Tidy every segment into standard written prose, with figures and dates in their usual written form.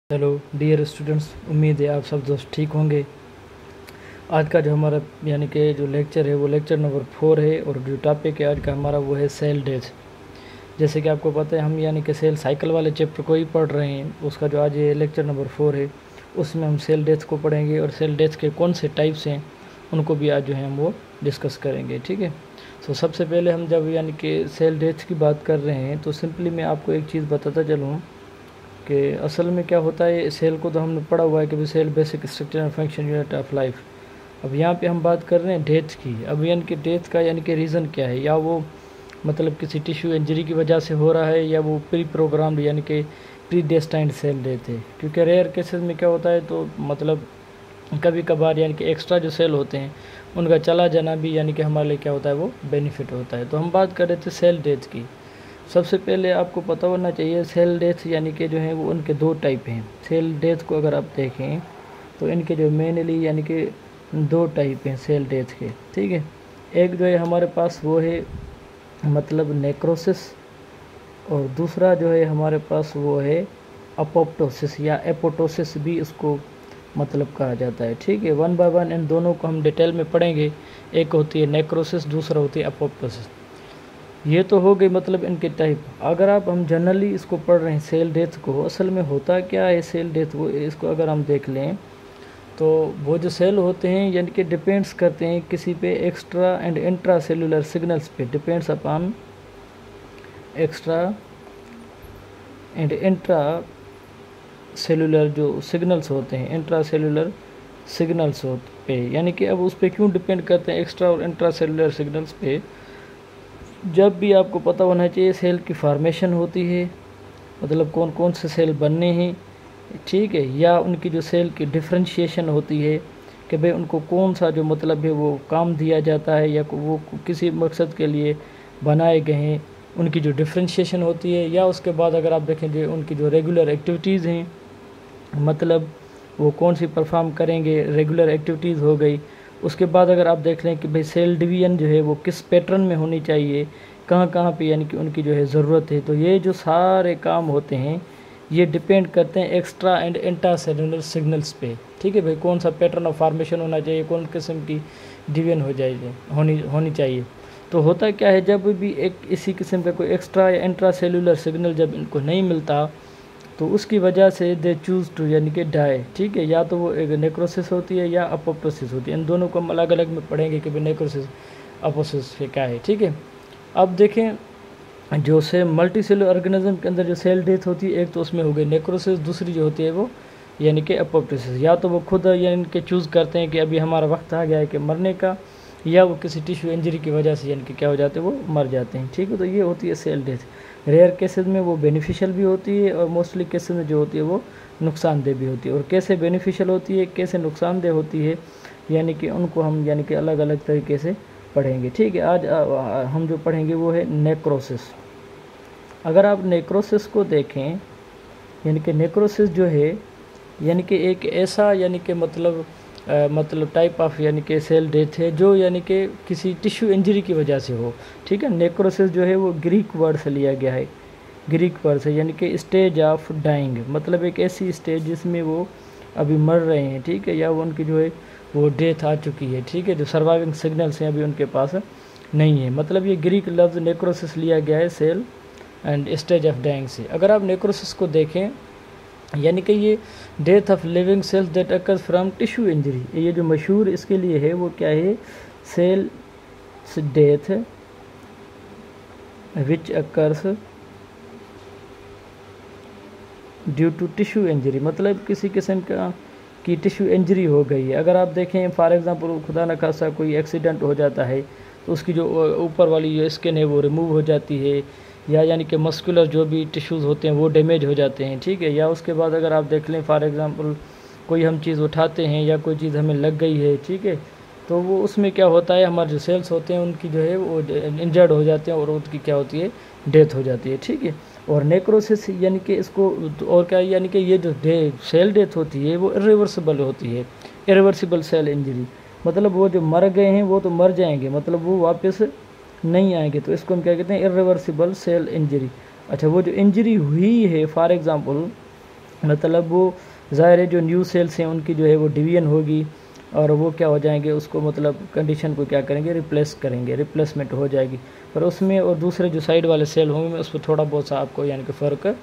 Hello dear students, उम्मीद है आप सब दोस्त ठीक होंगे। आज का जो हमारा यानी कि जो लेक्चर है वो लेक्चर नंबर 4 है और जो टॉपिक है आज का हमारा वो है सेल डेथ। जैसे कि आपको पता है हम यानी कि सेल साइकिल वाले चैप्टर को ही पढ़ रहे हैं। उसका जो आज ये लेक्चर नंबर 4 है उसमें हम सेल डेथ को पढ़ेंगे और सेल डेथ के कौन से टाइप्स हैं उनको भी आज जो है हम वो डिस्कस करेंगे। ठीक है, तो सबसे पहले हम जब यानी कि सेल डेथ की बात कर रहे हैं तो सिंपली मैं आपको एक चीज़ बताता चलूँ कि असल में क्या होता है। सेल को तो हमने पढ़ा हुआ है कि भी cell basic structure and function unit of life. अब यहाँ पे हम बात कर रहे हैं डेथ की। अब यानी कि डेथ का यानी कि रीज़न क्या है, या वो मतलब किसी टिश्यू इंजरी की वजह से हो रहा है या वो प्री प्रोग्राम्ड यानी कि प्री डेस्टाइंड सेल डेथ है। क्योंकि रेयर केसेस में क्या होता है तो मतलब कभी कभार यानी कि एक्स्ट्रा जो सेल होते हैं उनका चला जाना भी यानी कि हमारे लिए क्या होता है वो बेनिफिट होता है। तो हम बात कर रहे थे सेल डेथ की। सबसे पहले आपको पता होना चाहिए सेल डेथ यानी कि जो है वो उनके दो टाइप हैं। सेल डेथ को अगर आप देखें तो इनके जो मेनली यानी कि दो टाइप हैं सेल डेथ के। ठीक है, एक जो है हमारे पास वो है मतलब नेक्रोसिस, और दूसरा जो है हमारे पास वो है अपोप्टोसिस या एपोटोसिस भी इसको मतलब कहा जाता है। ठीक है, वन बाय वन इन दोनों को हम डिटेल में पढ़ेंगे। एक होती है नेक्रोसिस, दूसरा होती है अपोप्टोसिस। ये तो हो गई मतलब इनके टाइप। अगर आप हम जनरली इसको पढ़ रहे हैं सेल डेथ को, असल में होता क्या है सेल डेथ वो इसको अगर हम देख लें तो वो जो सेल होते हैं यानी कि डिपेंड्स करते हैं किसी पे extra and intra cellular signals पे, depends upon extra and intra cellular जो सिग्नल्स होते हैं, इंट्रा सेलुलर सिग्नल्स पे। यानी कि अब उस पर क्यों डिपेंड करते हैं एक्स्ट्रा और इंट्रा सेलुलर सिग्नल्स पे, जब भी आपको पता होना चाहिए सेल की फार्मेशन होती है, मतलब कौन कौन से सेल बनने हैं। ठीक है, या उनकी जो सेल की डिफ्रेंशिएशन होती है कि भाई उनको कौन सा जो मतलब है वो काम दिया जाता है या वो किसी मकसद के लिए बनाए गए हैं, उनकी जो डिफ्रेंशिएशन होती है। या उसके बाद अगर आप देखें जो उनकी जो रेगुलर एक्टिविटीज़ हैं, मतलब वो कौन सी परफॉर्म करेंगे, रेगुलर एक्टिविटीज़ हो गई। उसके बाद अगर आप देख लें कि भाई सेल डिवीजन जो है वो किस पैटर्न में होनी चाहिए, कहाँ कहाँ पे यानी कि उनकी जो है ज़रूरत है। तो ये जो सारे काम होते हैं ये डिपेंड करते हैं extra and intra cellular signals पे। ठीक है भाई, कौन सा पैटर्न ऑफ फार्मेशन होना चाहिए, कौन किस्म की डिवीजन हो जाएगी होनी चाहिए। तो होता क्या है जब भी एक इसी किस्म का कोई एक्स्ट्रा या इंट्रा सेलुलर सिग्नल जब इनको नहीं मिलता तो उसकी वजह से दे चूज़ टू यानी कि डाई। ठीक है, या तो वो एक नेक्रोसिस होती है या अपोप्टोसिस होती है। इन दोनों को हम अलग अलग में पढ़ेंगे कि भाई नेक्रोसिस अपोप्टोसिस क्या है। ठीक है, अब देखें जो से मल्टी सेलुलर ऑर्गेनिज्म के अंदर जो सेल डेथ होती है, एक तो उसमें हो गई नेक्रोसिस, दूसरी जो होती है वो यानी कि अपोप्टोसिस। या तो वो खुद यानी कि चूज़ करते हैं कि अभी हमारा वक्त आ गया है कि मरने का, या वो किसी टिश्यू इंजरी की वजह से यानी कि क्या हो जाते हैं वो मर जाते हैं। ठीक है, तो ये होती है सेल डेथ। रेयर केसेस में वो बेनिफिशियल भी होती है और मोस्टली केसेस में जो होती है वो नुकसानदेह भी होती है। और कैसे बेनिफिशियल होती है कैसे नुकसानदेह होती है यानी कि उनको हम यानी कि अलग अलग तरीके से पढ़ेंगे। ठीक है, आज हम जो पढ़ेंगे वो है नेक्रोसिस। अगर आप नेक्रोसिस को देखें यानी कि नेक्रोसिस जो है यानी कि एक ऐसा यानी कि मतलब टाइप ऑफ यानी कि सेल डेथ है जो यानी कि किसी टिश्यू इंजरी की वजह से हो। ठीक है, नेक्रोसिस जो है वो ग्रीक वर्ड से लिया गया है, ग्रीक वर्ड से, यानी कि स्टेज ऑफ डाइंग, मतलब एक ऐसी स्टेज जिसमें वो अभी मर रहे हैं। ठीक है, या वो उनकी जो है वो डेथ आ चुकी है। ठीक है, जो सर्वाइविंग सिग्नल्स हैं अभी उनके पास नहीं है। मतलब ये ग्रीक लफ्ज़ नेक्रोसिस लिया गया है cell and stage of dying से। अगर आप नेक्रोसिस को देखें यानी कि ये death of living cells that occurs from tissue injury, ये जो मशहूर इसके लिए है वो क्या है, cell death which occurs due to tissue injury, मतलब किसी किस्म का की टिश्यू इंजरी हो गई है। अगर आप देखें फॉर एग्जांपल खुदा न खासा कोई एक्सीडेंट हो जाता है तो उसकी जो ऊपर वाली जो स्किन है वो रिमूव हो जाती है, या यानी कि मस्कुलर जो भी टिश्यूज़ होते हैं वो डैमेज हो जाते हैं। ठीक है, या उसके बाद अगर आप देख लें फॉर एग्जांपल कोई हम चीज़ उठाते हैं या कोई चीज़ हमें लग गई है, ठीक है, तो वो उसमें क्या होता है हमारे जो सेल्स होते हैं उनकी जो है वो इंजर्ड हो जाते हैं और उनकी क्या होती है डेथ हो जाती है। ठीक है, और नेक्रोसिस यानी कि इसको और क्या यानी कि ये जो सेल डेथ होती है वो इरिवर्सिबल होती है, इरिवर्सिबल सेल इंजरी, मतलब वो जो मर गए हैं वो तो मर जाएंगे, मतलब वो वापस नहीं आएंगे। तो इसको हम क्या कहते हैं, इरिवर्सिबल सेल इंजरी। अच्छा, वो जो इंजरी हुई है फॉर एग्जांपल मतलब वो ज़ाहिर है जो न्यू सेल्स हैं उनकी जो है वो डिवीजन होगी और वो क्या हो जाएंगे, उसको मतलब कंडीशन को क्या करेंगे, रिप्लेस करेंगे, रिप्लेसमेंट हो जाएगी। पर उसमें और दूसरे जो साइड वाले सेल होंगे उस पर थोड़ा बहुत सा आपको यानी कि फ़र्क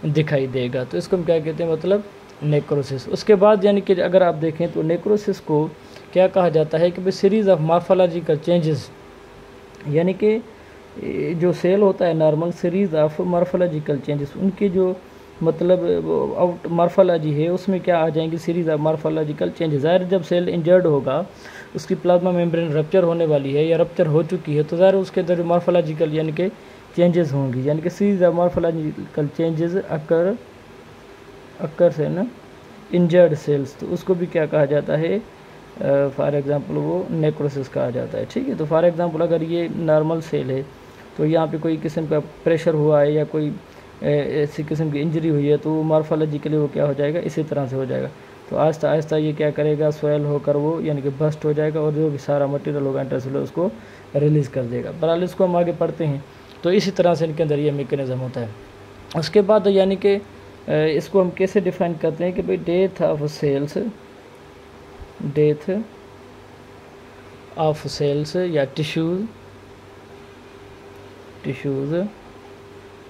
दिखाई देगा। तो इसको हम क्या कहते हैं, मतलब नेक्रोसिस। उसके बाद यानी कि अगर आप देखें तो नेक्रोसिस को क्या कहा जाता है कि भाई सीरीज़ ऑफ मार्फोलॉजिकल चेंजेस, यानी कि जो सेल होता है normal, series of morphological changes, उनके जो मतलब आउट मार्फोलॉजी है उसमें क्या आ जाएंगी, सीरीज़ ऑफ मार्फोलॉजिकल चेंजेस। ज़ाहिर जब सेल इंजर्ड होगा, उसकी प्लाज्मा मेम्ब्रेन रप्चर होने वाली है या रप्चर हो चुकी है, तो ज़ाहिर उसके अंदर मार्फोलॉजिकल यानी कि चेंजेस होंगी, यानी कि series of morphological changes occur से ना इंजर्ड सेल्स, तो उसको भी क्या कहा जाता है, फॉर एग्ज़ाम्पल वो नेक्रोसिस कहा जाता है। ठीक है, तो फॉर एग्ज़ाम्पल अगर ये नॉर्मल सेल है तो यहाँ पे कोई किस्म का प्रेशर हुआ है या कोई ऐसी किस्म की इंजरी हुई है, तो वो मार्फोलॉजिकली वो क्या हो जाएगा, इसी तरह से हो जाएगा। तो आहिस्ता आहिस्ता ये क्या करेगा, स्वेल होकर वो यानी कि बस्ट हो जाएगा और जो भी सारा मटेरियल होगा इंटरसेलुलर उसको रिलीज़ कर देगा। बहरहाल इसको हम आगे पढ़ते हैं। तो इसी तरह से इनके अंदर ये मैकेनिज़्म होता है। उसके बाद यानी कि इसको हम कैसे डिफाइन करते हैं कि भाई डेथ ऑफ सेल्स या टिश्यूज़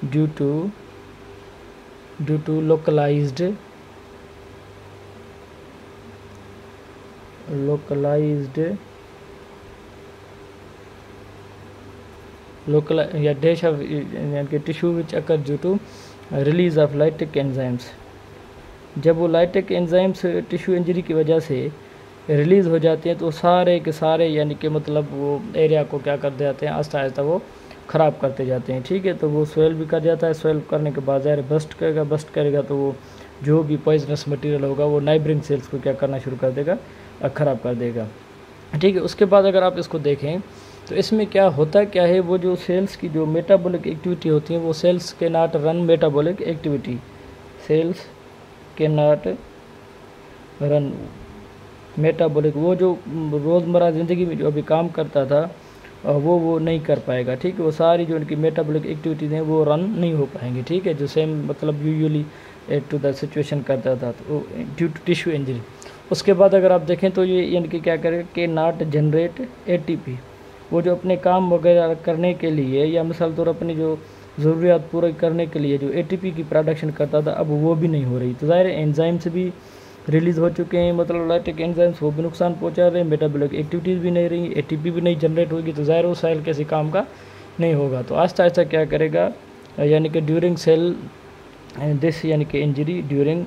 ड्यू टू लोकलाइज्ड या डेश ऑफ यानी कि tissue which occur due to release of lytic enzymes. जब वो लाइटिक एंजाइम्स टिश्यू इंजरी की वजह से रिलीज़ हो जाते हैं तो सारे के सारे यानी कि मतलब वो एरिया को क्या कर देते हैं, आहिस्ता आहिस्ता वो ख़राब करते जाते हैं। ठीक है, तो वो स्वेल भी कर जाता है, स्वेल करने के बाद ज़ाहिर बस्ट करेगा तो वो जो भी पॉइजनस मटेरियल होगा वो नाइबरिंग सेल्स को क्या करना शुरू कर देगा, ख़राब कर देगा। ठीक है, उसके बाद अगर आप इसको देखें तो इसमें क्या होता क्या है, वो जो सेल्स की जो मेटाबॉलिक एक्टिविटी होती है, वो सेल्स के not run metabolic activity, cells के नॉट रन मेटाबॉलिक, वो जो रोज़मर्रा ज़िंदगी में जो अभी काम करता था वो नहीं कर पाएगा। ठीक है, वो सारी जो उनकी मेटाबॉलिक एक्टिविटीज़ हैं वो रन नहीं हो पाएंगी। ठीक है, जो सेम मतलब यूजुअली टू द सिचुएशन करता था, तो ड्यू टू टिश्यू इंजरी। उसके बाद अगर आप देखें तो ये यानी कि क्या करेगा कि नॉट जनरेट एटीपी, वो जो अपने काम वगैरह करने के लिए या मिसाल तौर अपनी जो ज़रूरियात पूरी करने के लिए जो एटीपी की प्रोडक्शन करता था, अब वो भी नहीं हो रही। तो ज़ाहिर एंजाइम्स भी रिलीज़ हो चुके हैं, मतलब लैक्टिक एंजाइम्स वो भी नुकसान पहुंचा रहे हैं, मेटाबॉलिक एक्टिविटीज़ भी नहीं रही, एटीपी भी नहीं जनरेट होगी, तो ज़ाहिर वो सेल किसी काम का नहीं होगा। तो आहिस्ता आहिस्ता क्या करेगा, यानी कि ड्यूरिंग सेल दिस यानी कि ड्यूरिंग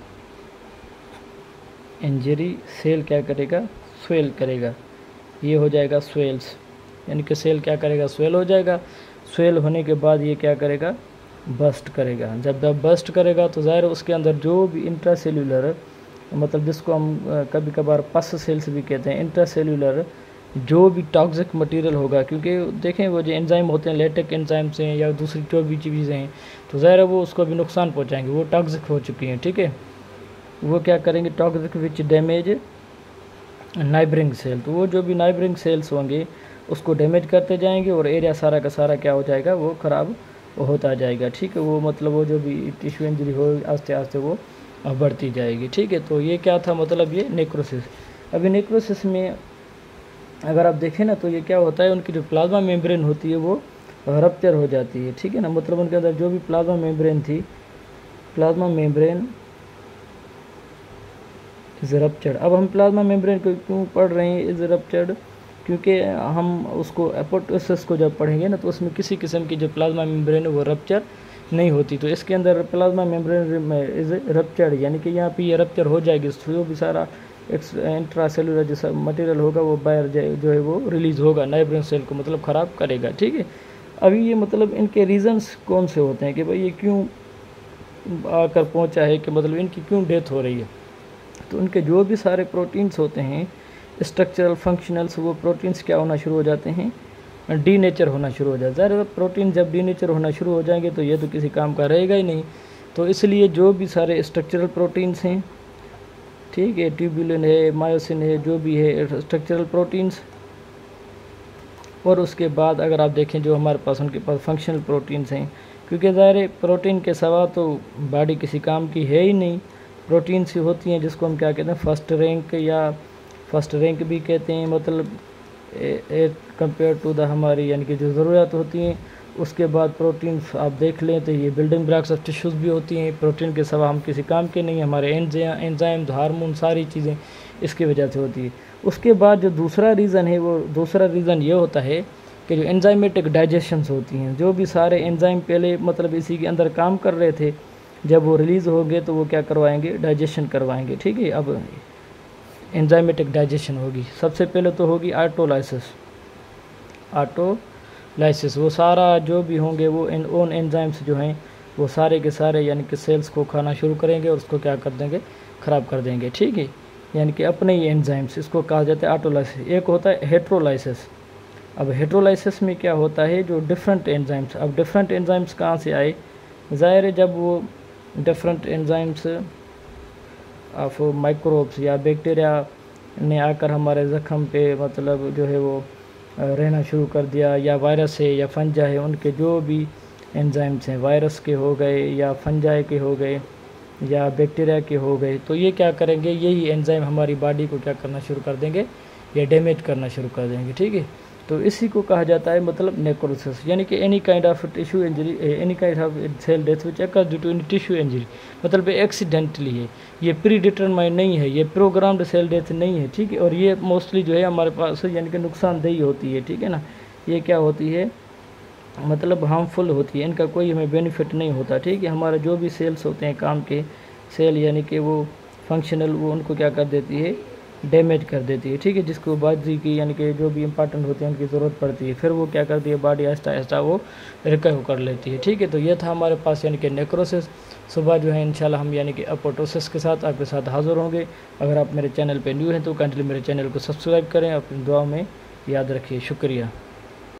इंजरी सेल क्या करेगा, स्वेल करेगा, ये हो जाएगा स्वेल्स, यानी कि सेल क्या करेगा, स्वेल हो जाएगा। स्वेल होने के बाद ये क्या करेगा, बस्ट करेगा। जब बस्ट करेगा तो ज़ाहिर उसके अंदर जो भी इंट्रासेल्यूलर, मतलब जिसको हम कभी कभार पस सेल्स भी कहते हैं, इंट्रासेल्यूलर जो भी टॉक्सिक मटेरियल होगा, क्योंकि देखें वो जो एंजाइम होते हैं लैक्टिक एंजाइम्स हैं या दूसरी जो भी चीज़ें हैं, तो ज़ाहिर वो उसको भी नुकसान पहुंचाएंगे, वो टॉक्सिक हो चुकी हैं। ठीक है, वो क्या करेंगे, टॉक्सिक विच डैमेज नाइबरिंग सेल, तो वो जो भी नाइबरिंग सेल्स होंगे उसको डैमेज करते जाएंगे और एरिया सारा का सारा क्या हो जाएगा, वो ख़राब होता जाएगा। ठीक है, वो मतलब वो जो भी टिश्यू इंजरी हो आस्ते आस्ते वो बढ़ती जाएगी। ठीक है, तो ये क्या था, मतलब ये नेक्रोसिस। अभी नेक्रोसिस में अगर आप देखें ना तो ये क्या होता है, उनकी जो प्लाज्मा मेम्ब्रेन होती है वो रप्चर हो जाती है। ठीक है ना, मतलब उनके अंदर जो भी प्लाज्मा मेम्ब्रेन थी, प्लाज्मा मेम्ब्रेन इज़ रप्चर्ड। अब हम प्लाज्मा मेम्ब्रेन को क्यों पढ़ रहे हैं इज़ रप्चर्ड, क्योंकि हम उसको एपोप्टोसिस को जब पढ़ेंगे ना तो उसमें किसी किस्म की जो प्लाज्मा मेम्ब्रेन है वो रप्चर नहीं होती। तो इसके अंदर प्लाज्मा मेम्ब्रेन इज़ रप्चर्ड, यानी कि यहाँ पे ये रप्चर हो जाएगी, जो भी सारा इंट्रासेलुलर जैसा मटेरियल होगा वो बाहर जो है वो रिलीज़ होगा, नाइबरिंग सेल को मतलब ख़राब करेगा। ठीक है, अभी ये मतलब इनके रीज़न्स कौन से होते हैं कि भाई ये क्यों आकर पहुँचा है, कि मतलब इनकी क्यों डेथ हो रही है। तो उनके जो भी सारे प्रोटीन्स होते हैं स्ट्रक्चरल फंक्शनल्स, वो प्रोटीन्स क्या होना शुरू हो जाते हैं, डीनेचर होना शुरू हो जाता है। ज़ाहिर प्रोटीन जब डीनेचर होना शुरू हो जाएंगे तो ये तो किसी काम का रहेगा ही नहीं। तो इसलिए जो भी सारे स्ट्रक्चरल प्रोटीन्स हैं, ठीक है, ट्यूबुलिन है, मायोसिन है, जो भी है स्ट्रक्चरल प्रोटीन्स, और उसके बाद अगर आप देखें जो हमारे पास उनके पास फंक्शनल प्रोटीन्स हैं, क्योंकि ज़ाहिर प्रोटीन के सिवा तो बॉडी किसी काम की है ही नहीं। प्रोटीन सी होती हैं जिसको हम क्या कहते हैं फर्स्ट रैंक या फर्स्ट रैंक भी कहते हैं, मतलब कंपेयर टू द हमारी यानी कि जो ज़रूरत होती हैं। उसके बाद प्रोटीन आप देख लें तो ये बिल्डिंग ब्लॉक्स ऑफ टिश्यूज़ भी होती हैं। प्रोटीन के सिवा हम किसी काम के नहीं, हमारे एंजाइम्स हार्मोन सारी चीज़ें इसकी वजह से होती है। उसके बाद जो दूसरा रीज़न है वो दूसरा रीज़न ये होता है कि जो एंजाइमेटिक डाइजेशंस होती हैं, जो भी सारे एंजाइम पहले मतलब इसी के अंदर काम कर रहे थे, जब वो रिलीज़ हो गए तो वो क्या करवाएंगे, डाइजेशन करवाएंगे। ठीक है, अब एंजाइमेटिक डाइजेशन होगी। सबसे पहले तो होगी ऑटोलाइसिस। वो सारा जो भी होंगे वो ओन एंजाइम्स जो हैं वो सारे के सारे यानी कि सेल्स को खाना शुरू करेंगे और उसको क्या कर देंगे, ख़राब कर देंगे। ठीक है, यानी कि अपने ही एंजाइम्स, इसको कहा जाता है ऑटोलाइसिस। एक होता है हेट्रोलाइसिस। अब हेट्रोलाइसिस में क्या होता है, जो डिफरेंट एंजाइम्स, अब डिफरेंट एंजाइम्स कहाँ से आए, ज़ाहिर है जब वो डिफरेंट एंजाइम्स ऑफ माइक्रोब्स या बैक्टीरिया ने आकर हमारे ज़ख्म पे मतलब जो है वो रहना शुरू कर दिया, या वायरस है या फंजा है, उनके जो भी एंजाइम्स हैं, वायरस के हो गए या फंजाई के हो गए या बैक्टीरिया के हो गए, तो ये क्या करेंगे, यही एंजाइम हमारी बॉडी को क्या करना शुरू कर देंगे, या डैमेज करना शुरू कर देंगे। ठीक है, तो इसी को कहा जाता है मतलब नेक्रोसिस, यानी कि any kind of tissue injury, any kind of cell death which occurs due to any tissue injury, मतलब एक्सीडेंटली है, ये प्री डिटरमाइंड नहीं है, ये प्रोग्राम्ड सेल डेथ नहीं है। ठीक है, और ये मोस्टली जो है हमारे पास यानी कि नुकसानदेही होती है। ठीक है ना, ये क्या होती है, मतलब हार्मफुल होती है, इनका कोई हमें बेनिफिट नहीं होता। ठीक है, हमारे जो भी सेल्स होते हैं काम के सेल यानी कि वो फंक्शनल, वो उनको क्या कर देती है, डैमेज कर देती है। ठीक है, जिसको बाजी की यानी कि जो भी इंपॉर्टेंट होते हैं उनकी ज़रूरत पड़ती है, फिर वो क्या करती है, बॉडी आहिस्ता आहिस्ता वो रिकवर कर लेती है। ठीक है, तो ये था हमारे पास यानी कि नेक्रोसिस। सुबह जो है इंशाल्लाह हम यानी कि अपोप्टोसिस के साथ आपके साथ हाज़िर होंगे। अगर आप मेरे चैनल पे न्यू हैं तो काइंडली मेरे चैनल को सब्सक्राइब करें, अपनी दुआ में याद रखिए। शुक्रिया।